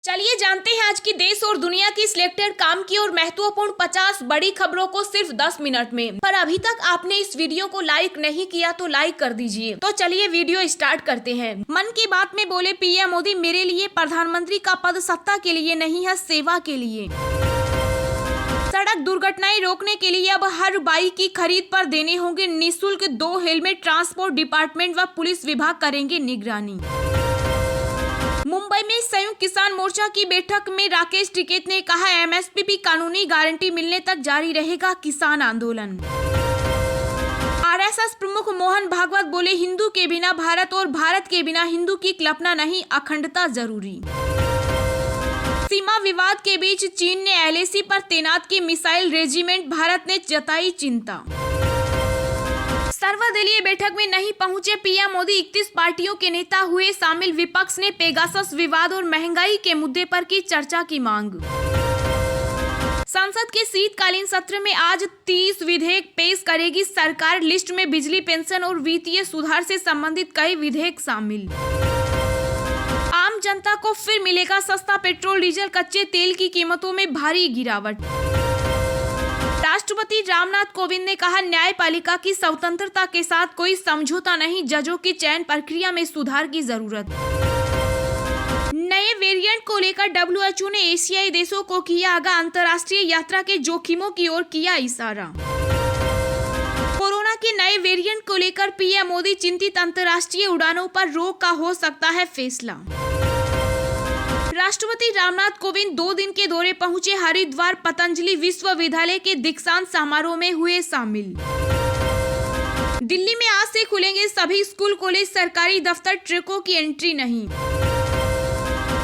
चलिए जानते हैं आज की देश और दुनिया की सिलेक्टेड काम की और महत्वपूर्ण 50 बड़ी खबरों को सिर्फ 10 मिनट में। पर अभी तक आपने इस वीडियो को लाइक नहीं किया तो लाइक कर दीजिए। तो चलिए वीडियो स्टार्ट करते हैं। मन की बात में बोले पीएम मोदी, मेरे लिए प्रधानमंत्री का पद सत्ता के लिए नहीं है, सेवा के लिए। सड़क दुर्घटनाएं रोकने के लिए अब हर बाइक की खरीद पर देने होंगे निःशुल्क 2 हेलमेट। ट्रांसपोर्ट डिपार्टमेंट व पुलिस विभाग करेंगे निगरानी। मुंबई में संयुक्त किसान मोर्चा की बैठक में राकेश टिकैत ने कहा, एमएसपी कानूनी गारंटी मिलने तक जारी रहेगा किसान आंदोलन। आरएसएस प्रमुख मोहन भागवत बोले, हिंदू के बिना भारत और भारत के बिना हिंदू की कल्पना नहीं, अखंडता जरूरी। सीमा विवाद के बीच चीन ने एलएसी पर तैनात की मिसाइल रेजिमेंट, भारत ने जताई चिंता। सर्वदलीय बैठक में नहीं पहुंचे पीएम मोदी, 31 पार्टियों के नेता हुए शामिल। विपक्ष ने पेगासस विवाद और महंगाई के मुद्दे पर की चर्चा की मांग। संसद के शीतकालीन सत्र में आज 30 विधेयक पेश करेगी सरकार। लिस्ट में बिजली, पेंशन और वित्तीय सुधार से संबंधित कई विधेयक शामिल। आम जनता को फिर मिलेगा सस्ता पेट्रोल डीजल, कच्चे तेल की कीमतों में भारी गिरावट। राष्ट्रपति रामनाथ कोविंद ने कहा, न्यायपालिका की स्वतंत्रता के साथ कोई समझौता नहीं, जजों की चयन प्रक्रिया में सुधार की जरूरत। नए वेरिएंट को लेकर डब्ल्यूएचओ ने एशियाई देशों को किया आगाह, अंतर्राष्ट्रीय यात्रा के जोखिमों की ओर किया इशारा। कोरोना के नए वेरिएंट को लेकर पीएम मोदी चिंतित, अंतर्राष्ट्रीय उड़ानों पर रोक का हो सकता है फैसला। राष्ट्रपति रामनाथ कोविंद 2 दिन के दौरे पहुंचे हरिद्वार। पतंजलि विश्वविद्यालय के दीक्षांत समारोह में हुए शामिल। दिल्ली में आज से खुलेंगे सभी स्कूल, कॉलेज, सरकारी दफ्तर, ट्रकों की एंट्री नहीं।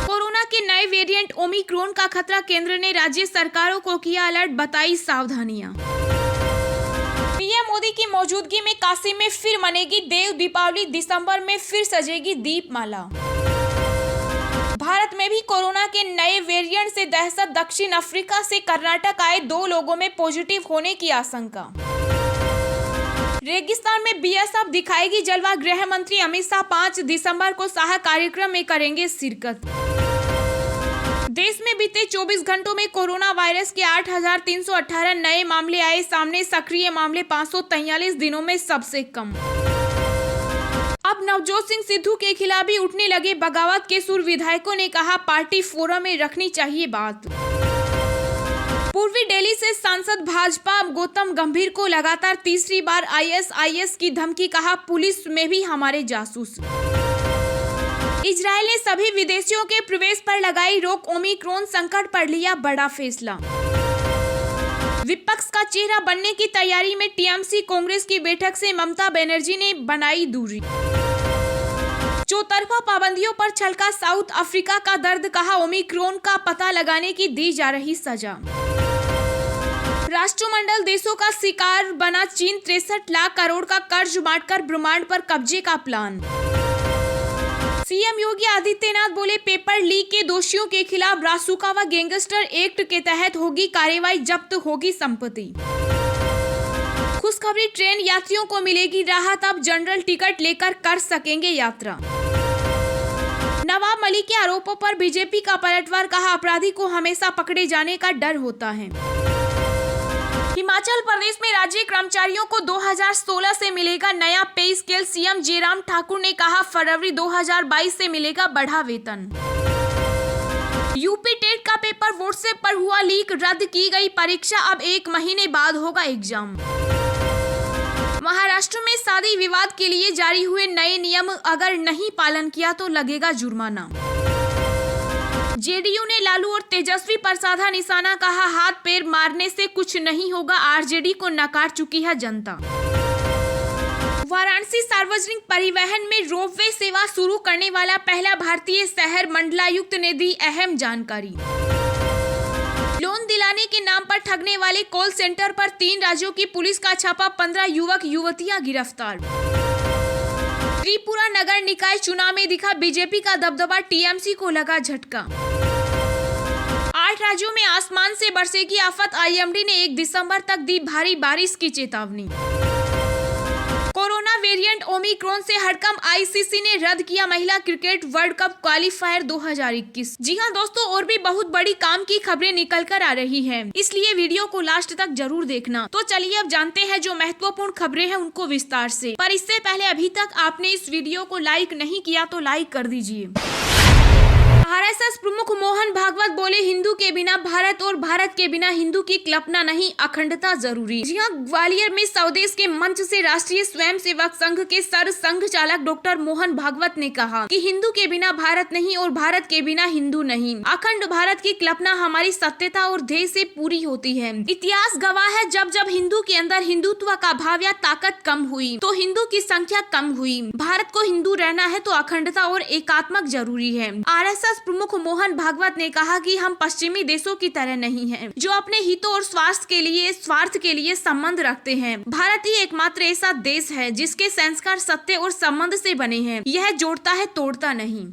कोरोना के नए वेरिएंट ओमिक्रॉन का खतरा, केंद्र ने राज्य सरकारों को किया अलर्ट, बताई सावधानियां। पीएम मोदी की मौजूदगी में काशी में फिर मनेगी देव दीपावली, दिसंबर में फिर सजेगी दीपमाला। भारत में भी कोरोना के नए वेरिएंट से दहशत, दक्षिण अफ्रीका से कर्नाटक आए 2 लोगों में पॉजिटिव होने की आशंका। रेगिस्तान में बीएसएफ दिखाएगी जलवा, गृह मंत्री अमित शाह 5 दिसंबर को शाह कार्यक्रम में करेंगे शिरकत। देश में बीते 24 घंटों में कोरोना वायरस के 8,318 नए मामले आए सामने, सक्रिय मामले 543 दिनों में सबसे कम। अब नवजोत सिंह सिद्धू के खिलाफ भी उठने लगे बगावत के सुर, विधायकों ने कहा पार्टी फोरम में रखनी चाहिए बात। पूर्वी दिल्ली से सांसद भाजपा गौतम गंभीर को लगातार तीसरी बार आईएसआईएस की धमकी, कहा पुलिस में भी हमारे जासूस। इजरायल ने सभी विदेशियों के प्रवेश पर लगाई रोक, ओमिक्रॉन संकट पर लिया बड़ा फैसला। विपक्ष का चेहरा बनने की तैयारी में टीएमसी, कांग्रेस की बैठक से ममता बनर्जी ने बनाई दूरी। चौतरफा पाबंदियों पर छलका साउथ अफ्रीका का दर्द, कहा ओमिक्रॉन का पता लगाने की दी जा रही सजा। राष्ट्रमंडल देशों का शिकार बना चीन, 63 लाख करोड़ का कर्ज बांटकर ब्रह्मांड पर कब्जे का प्लान। सीएम योगी आदित्यनाथ बोले, पेपर लीक के दोषियों के खिलाफ रासुका व गैंगस्टर एक्ट के तहत होगी कार्रवाई, जब्त होगी संपत्ति। खुशखबरी, ट्रेन यात्रियों को मिलेगी राहत, अब जनरल टिकट लेकर कर सकेंगे यात्रा। नवाब मलिक के आरोपों पर बीजेपी का पलटवार, कहा अपराधी को हमेशा पकड़े जाने का डर होता है। हिमाचल प्रदेश में राज्य कर्मचारियों को 2016 से मिलेगा नया पे स्केल, सीएम जयराम ठाकुर ने कहा फरवरी 2022 से मिलेगा बढ़ा वेतन। यूपी टेट का पेपर व्हाट्सएप पर हुआ लीक, रद्द की गई परीक्षा, अब 1 महीने बाद होगा एग्जाम। महाराष्ट्र में शादी विवाद के लिए जारी हुए नए नियम, अगर नहीं पालन किया तो लगेगा जुर्माना। जेडीयू ने लालू और तेजस्वी पर साधा निशाना, कहा हाथ पैर मारने से कुछ नहीं होगा, आरजेडी को नकार चुकी है जनता। वाराणसी सार्वजनिक परिवहन में रोपवे सेवा शुरू करने वाला पहला भारतीय शहर, मंडलायुक्त ने दी अहम जानकारी। लोन दिलाने के नाम पर ठगने वाले कॉल सेंटर पर 3 राज्यों की पुलिस का छापा, 15 युवक युवतियां गिरफ्तार। त्रिपुरा नगर निकाय चुनाव में दिखा बीजेपी का दबदबा, टीएमसी को लगा झटका। 8 राज्यों में आसमान से बरसेगी आफत, आईएमडी ने 1 दिसंबर तक दी भारी बारिश की चेतावनी। कोरोना वेरिएंट ओमिक्रॉन से हड़कंप, आईसीसी ने रद्द किया महिला क्रिकेट वर्ल्ड कप क्वालिफायर 2021। जी हाँ दोस्तों, और भी बहुत बड़ी काम की खबरें निकल कर आ रही हैं, इसलिए वीडियो को लास्ट तक जरूर देखना। तो चलिए अब जानते हैं जो महत्वपूर्ण खबरें हैं उनको विस्तार से। पर इससे पहले अभी तक आपने इस वीडियो को लाइक नहीं किया तो लाइक कर दीजिए। आरएसएस प्रमुख मोहन भागवत बोले, हिंदू के बिना भारत और भारत के बिना हिंदू की कल्पना नहीं, अखंडता जरूरी। जी हाँ, ग्वालियर में स्वदेश के मंच से राष्ट्रीय स्वयंसेवक संघ के सर संघ चालक डॉक्टर मोहन भागवत ने कहा कि हिंदू के बिना भारत नहीं और भारत के बिना हिंदू नहीं। अखंड भारत की कल्पना हमारी सत्यता और ध्येय से पूरी होती है। इतिहास गवाह है, जब जब हिंदू के अंदर हिंदुत्व का भाव या ताकत कम हुई तो हिंदू की संख्या कम हुई। भारत को हिंदू रहना है तो अखंडता और एकात्मक जरूरी है। आरएसएस प्रमुख मोहन भागवत ने कहा कि हम पश्चिमी देशों की तरह नहीं हैं, जो अपने हितों और स्वार्थ के लिए संबंध रखते हैं। भारत ही एकमात्र ऐसा देश है जिसके संस्कार सत्य और संबंध से बने हैं। यह जोड़ता है, तोड़ता नहीं।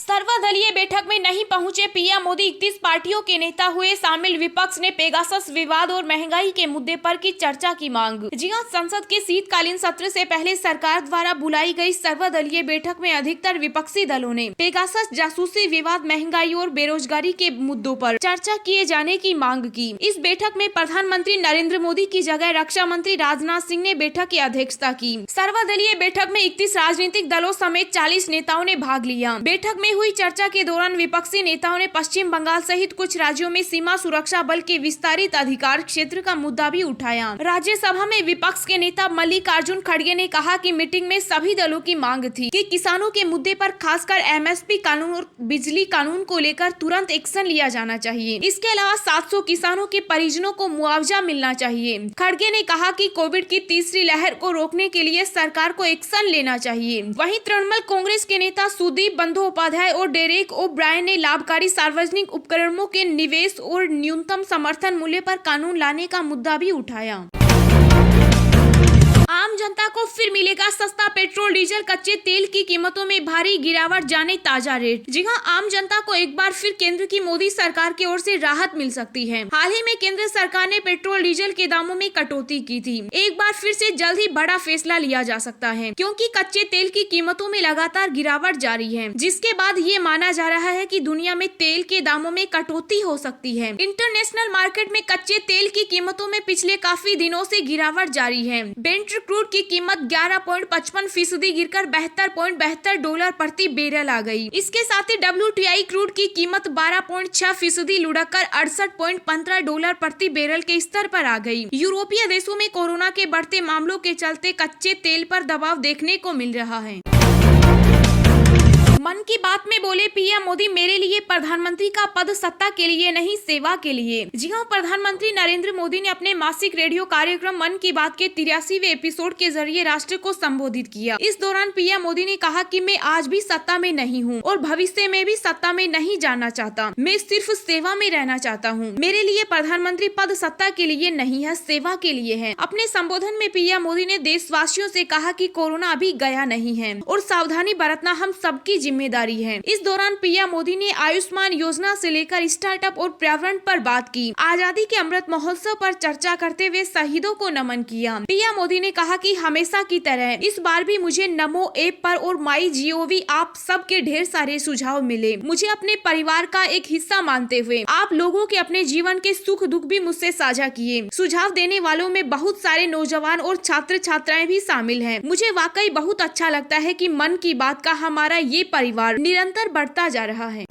सर्वदलीय बैठक में नहीं पहुंचे पीएम मोदी, 31 पार्टियों के नेता हुए शामिल। विपक्ष ने पेगासस विवाद और महंगाई के मुद्दे पर की चर्चा की मांग। जी हां, संसद के शीतकालीन सत्र से पहले सरकार द्वारा बुलाई गई सर्वदलीय बैठक में अधिकतर विपक्षी दलों ने पेगासस, जासूसी विवाद, महंगाई और बेरोजगारी के मुद्दों पर चर्चा किए जाने की मांग की। इस बैठक में प्रधानमंत्री नरेंद्र मोदी की जगह रक्षा मंत्री राजनाथ सिंह ने बैठक की अध्यक्षता की। सर्वदलीय बैठक में 31 राजनीतिक दलों समेत 40 नेताओं ने भाग लिया। बैठक में हुई चर्चा के दौरान विपक्षी नेताओं ने पश्चिम बंगाल सहित कुछ राज्यों में सीमा सुरक्षा बल के विस्तारित अधिकार क्षेत्र का मुद्दा भी उठाया। राज्यसभा में विपक्ष के नेता मल्लिकार्जुन खड़गे ने कहा कि मीटिंग में सभी दलों की मांग थी कि किसानों के मुद्दे पर खासकर एमएसपी कानून और बिजली कानून को लेकर तुरंत एक्शन लिया जाना चाहिए। इसके अलावा 700 किसानों के परिजनों को मुआवजा मिलना चाहिए। खड़गे ने कहा कि कोविड की तीसरी लहर को रोकने के लिए सरकार को एक्शन लेना चाहिए। वहीं तृणमूल कांग्रेस के नेता सुदीप बंदोपाध्याय और डेरेक ओब्रायन ने लाभकारी सार्वजनिक उपकरणों के निवेश और न्यूनतम समर्थन मूल्य पर कानून लाने का मुद्दा भी उठाया। आम जनता को फिर मिलेगा सस्ता पेट्रोल डीजल, कच्चे तेल की कीमतों में भारी गिरावट, जाने ताजा रेट। जी हां, आम जनता को एक बार फिर केंद्र की मोदी सरकार की ओर से राहत मिल सकती है। हाल ही में केंद्र सरकार ने पेट्रोल डीजल के दामों में कटौती की थी। एक बार फिर से जल्द ही बड़ा फैसला लिया जा सकता है, क्योंकि कच्चे तेल की कीमतों में लगातार गिरावट जारी है, जिसके बाद ये माना जा रहा है कि दुनिया में तेल के दामों में कटौती हो सकती है। इंटरनेशनल मार्केट में कच्चे तेल की कीमतों में पिछले काफी दिनों से गिरावट जारी है। ब्रेंट क्रूड की कीमत 11.55% गिरकर $72.72 प्रति बैरल आ गई। इसके साथ ही WTI क्रूड की कीमत 12.6% लुढ़ककर $68.15 प्रति बैरल के स्तर पर आ गई। यूरोपीय देशों में कोरोना के बढ़ते मामलों के चलते कच्चे तेल पर दबाव देखने को मिल रहा है। मन की बात में बोले पीएम मोदी, मेरे लिए प्रधानमंत्री का पद सत्ता के लिए नहीं, सेवा के लिए। जी हां, प्रधानमंत्री नरेंद्र मोदी ने अपने मासिक रेडियो कार्यक्रम मन की बात के 83वें एपिसोड के जरिए राष्ट्र को संबोधित किया। इस दौरान पीएम मोदी ने कहा कि मैं आज भी सत्ता में नहीं हूं और भविष्य में भी सत्ता में नहीं जाना चाहता। मैं सिर्फ सेवा में रहना चाहता हूं। मेरे लिए प्रधानमंत्री पद सत्ता के लिए नहीं है, सेवा के लिए है। अपने संबोधन में पीएम मोदी ने देशवासियों से कहा कि कोरोना अभी गया नहीं है और सावधानी बरतना हम सबकी जिम्मेदारी है। इस दौरान पीएम मोदी ने आयुष्मान योजना से लेकर स्टार्टअप और पर्यावरण पर बात की। आजादी के अमृत महोत्सव पर चर्चा करते हुए शहीदों को नमन किया। पीएम मोदी ने कहा कि हमेशा की तरह इस बार भी मुझे नमो ऐप पर और MyGov आप सबके ढेर सारे सुझाव मिले। मुझे अपने परिवार का एक हिस्सा मानते हुए आप लोगों के अपने जीवन के सुख दुख भी मुझसे साझा किए। सुझाव देने वालों में बहुत सारे नौजवान और छात्र छात्राएं भी शामिल हैं। मुझे वाकई बहुत अच्छा लगता है कि मन की बात का हमारा ये परिवार निरंतर बढ़ता जा रहा है।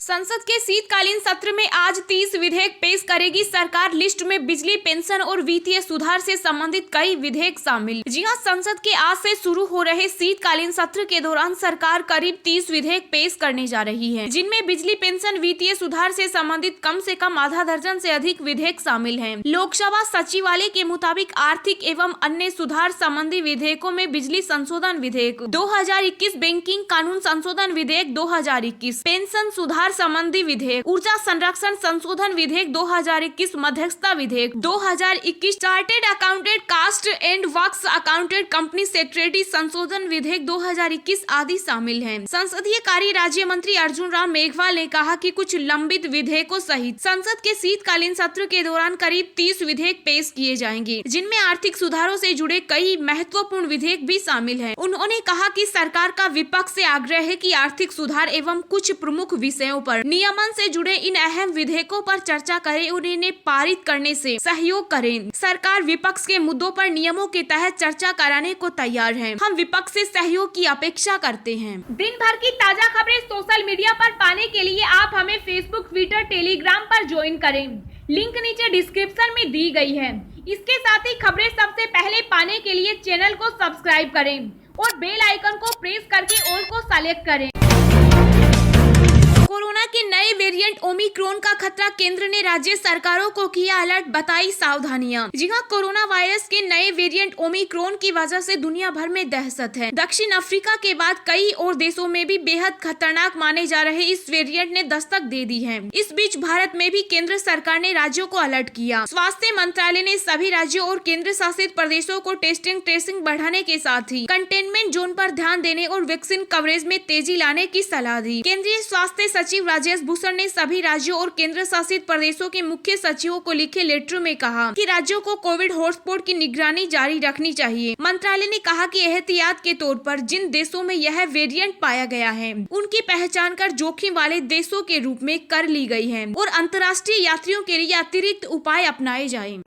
संसद के शीतकालीन सत्र में आज 30 विधेयक पेश करेगी सरकार। लिस्ट में बिजली, पेंशन और वित्तीय सुधार से संबंधित कई विधेयक शामिल। जी हां, संसद के आज से शुरू हो रहे शीतकालीन सत्र के दौरान सरकार करीब 30 विधेयक पेश करने जा रही है, जिनमें बिजली, पेंशन, वित्तीय सुधार से संबंधित कम से कम आधा दर्जन से अधिक विधेयक शामिल हैं। लोकसभा सचिवालय के मुताबिक आर्थिक एवं अन्य सुधार संबंधी विधेयकों में बिजली संशोधन विधेयक 2021, बैंकिंग कानून संशोधन विधेयक 2021, पेंशन सुधार संबंधी विधेयक, ऊर्जा संरक्षण संशोधन विधेयक 2021, मध्यस्थता विधेयक 2021, chartered accountant cost and works accountant company secretary संशोधन विधेयक 2021 आदि शामिल हैं। संसदीय कार्य राज्य मंत्री अर्जुन राम मेघवाल ने कहा कि कुछ लंबित विधेयकों सहित संसद के शीतकालीन सत्र के दौरान करीब 30 विधेयक पेश किए जाएंगे, जिनमें आर्थिक सुधारों से जुड़े कई महत्वपूर्ण विधेयक भी शामिल हैं। उन्होंने कहा कि सरकार का विपक्ष से आग्रह है कि आर्थिक सुधार एवं कुछ प्रमुख विषयों पर नियमन से जुड़े इन अहम विधेयकों पर चर्चा करें और इन्हें पारित करने से सहयोग करें। सरकार विपक्ष के मुद्दों पर नियमों के तहत चर्चा कराने को तैयार है। हम विपक्ष से सहयोग की अपेक्षा करते हैं। दिन भर की ताजा खबरें सोशल मीडिया पर पाने के लिए आप हमें फेसबुक, ट्विटर, टेलीग्राम पर ज्वाइन करें। लिंक नीचे डिस्क्रिप्शन में दी गई है। इसके साथ ही खबरें सबसे पहले पाने के लिए चैनल को सब्सक्राइब करें और बेल आइकन को प्रेस करके ऑल को सेलेक्ट करें। कोरोना के नए वेरिएंट ओमिक्रॉन का खतरा, केंद्र ने राज्य सरकारों को किया अलर्ट, बताई सावधानियां। जी हां, कोरोना वायरस के नए वेरिएंट ओमिक्रॉन की वजह से दुनिया भर में दहशत है। दक्षिण अफ्रीका के बाद कई और देशों में भी बेहद खतरनाक माने जा रहे इस वेरिएंट ने दस्तक दे दी है। इस बीच भारत में भी केंद्र सरकार ने राज्यों को अलर्ट किया। स्वास्थ्य मंत्रालय ने सभी राज्यों और केंद्र शासित प्रदेशों को टेस्टिंग ट्रेसिंग बढ़ाने के साथ ही कंटेनमेंट जोन पर ध्यान देने और वैक्सीन कवरेज में तेजी लाने की सलाह दी। केंद्रीय स्वास्थ्य सचिव राजेश भूषण ने सभी राज्यों और केंद्र शासित प्रदेशों के मुख्य सचिवों को लिखे लेटर में कहा कि राज्यों को कोविड हॉटस्पॉट की निगरानी जारी रखनी चाहिए। मंत्रालय ने कहा कि एहतियात के तौर पर जिन देशों में यह वेरिएंट पाया गया है, उनकी पहचान कर जोखिम वाले देशों के रूप में कर ली गई है और अंतर्राष्ट्रीय यात्रियों के लिए अतिरिक्त उपाय अपनाए जाएं।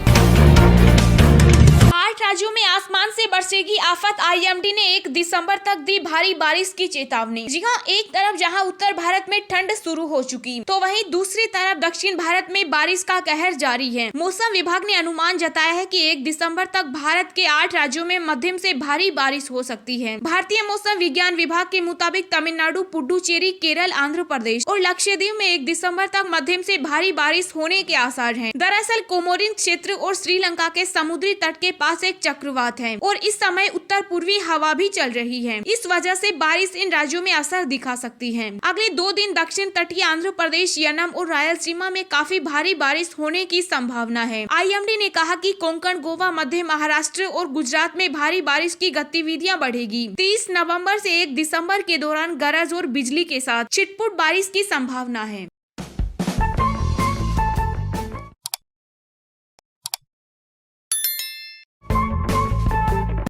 8 राज्यों में आसमान से बरसेगी आफत, आईएमडी ने 1 दिसंबर तक दी भारी बारिश की चेतावनी। जी हां, एक तरफ जहां उत्तर भारत में ठंड शुरू हो चुकी, तो वहीं दूसरी तरफ दक्षिण भारत में बारिश का कहर जारी है। मौसम विभाग ने अनुमान जताया है कि 1 दिसंबर तक भारत के 8 राज्यों में मध्यम से भारी बारिश हो सकती है। भारतीय मौसम विज्ञान विभाग के मुताबिक तमिलनाडु, पुडुचेरी, केरल, आंध्र प्रदेश और लक्षद्वीप में 1 दिसंबर तक मध्यम से भारी बारिश होने के आसार है। दरअसल कोमोरिन क्षेत्र और श्रीलंका के समुद्री तट के पास एक चक्रवात है और इस समय उत्तर पूर्वी हवा भी चल रही है। इस वजह से बारिश इन राज्यों में असर दिखा सकती है। अगले 2 दिन दक्षिण तटीय आंध्र प्रदेश, यनम और रायलसीमा में काफी भारी बारिश होने की संभावना है। आईएमडी ने कहा कि कोंकण, गोवा, मध्य महाराष्ट्र और गुजरात में भारी बारिश की गतिविधियां बढ़ेगी। 30 नवंबर से 1 दिसंबर के दौरान गरज और बिजली के साथ छिटपुट बारिश की संभावना है।